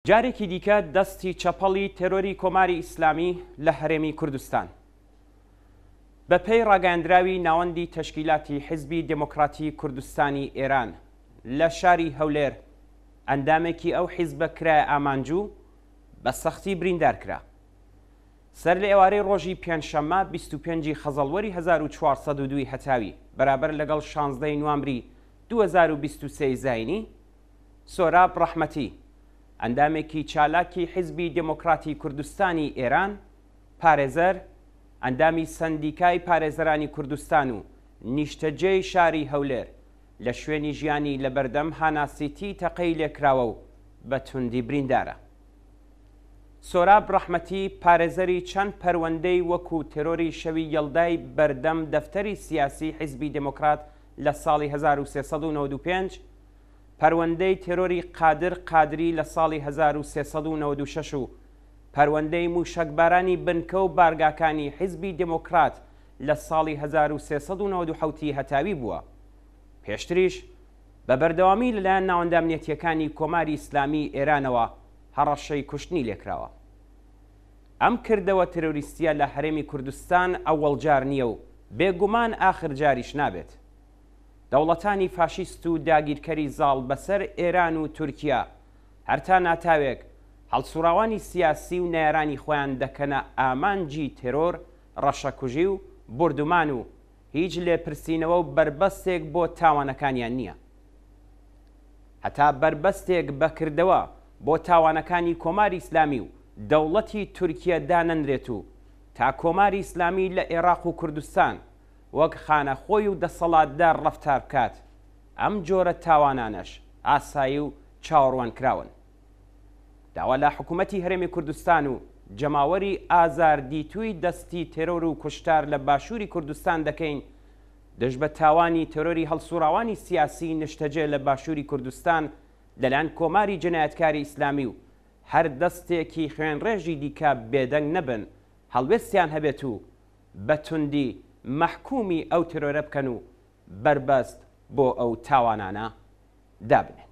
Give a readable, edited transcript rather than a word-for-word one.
جارێکی دیکە دەستی چەپەڵی تێرۆری کۆماری ئیسلامی لە هەرێمی کوردستان بە پێی ڕاگەیاندراوی ناوەندی تەشکیلاتی حیزبی دموکراتی کوردستانی ئێران لە شاری هەولێر ئەندامێکی ئەو حیزبە کرایە ئامانجوو بە سەختی بریندار کرا. سەر لە ئێوارەی ڕۆژی پێنجشەممە 25 خەزەڵوەری 1402 هەتاوی بەرابەر لەگەڵ 16 نوامبری 2023 زاینی سۆراب ڕەحمەتی ئەندامێکی چالاکی حیزبی دموکراتی کوردستانی ئێران پارێزەر ئەندامی سەندیکای پارێزەرانی کوردستان و نیشتەجێی شاری هەولێر لە شوێنی ژیانی لە بەردەم هاناسیتی تەقەی لێکراوە و بە توندی بریندارە. سۆراب ڕەحمەتی پارێزەری چەند پەروەندەی وەکو تێرۆری شەوی یەڵدای بەردەم دەفتەری سیاسی حیزبی دموکرات لە ساڵی 1395 پەروەندەی تێرۆری قادر قادری لە ساڵی 1396 و پەروەندەی موشەکبارانی بنکە و بارگاکانی حیزبی دموکرات لە ساڵی 1397 هەتاوی بووە. پێشتریش بە بەردەوامی لەلایەن ناوەندە ئەمنیەتیەکانی کۆماری ئیسلامی ئێرانەوە هەڕەشەی کوشتنی لێکراوە. ئەم کردەوە تێرۆریستیە لە هەرێمی کوردستان ئەوەڵجار نییە و بێگومان ئاخر جاریش نابێت. دەوڵەتانی فاشیست و داگیرکەری زاڵ بەسەر ئێران و تورکیا هەرتا ناتاوێک هەڵسوڕاوانی سیاسی و نێرانی خۆیان دەکەنە ئامانجی تێرۆر، ڕەشەکوژی و بردومان و هیچ لێپرسینەوە و بربەستێک بۆ تاوانەکانیان نییە. هەتا بربەستێک بەکردەوە بۆ تاوانەکانی کۆماری ئیسلامی و دەوڵەتی تورکیا دانەنرێت و تا کۆماری ئیسلامی لە عێراق و کوردستان وەک خانەخۆی و دەسەڵاتدار ڕەفتار بکات. ئەم جۆرە تاوانانەش ئاسایی و چاوەڕوان کراون. داوا لە حکوومەتی هەرێمی کوردستان و جەماوەری ئازاردیتووی دەستی تێرۆر و کوشتار لە باشووری کوردستان دەکەین دژ بە تاوانی تێرۆری هەڵسوڕاوانی سیاسی نیشتەجێ لە باشووری کوردستان لەلایەن کۆماری جەنایەتکاری ئیسلامی و هەر دەستێکی خوێنڕێژی دیکە بێدەنگ نەبن هەڵوێستیان هەبێت و بە توندی مەحکومی ئەو تێرۆرە بکەن و بربەست بۆ ئەو تاوانانە دابنێن.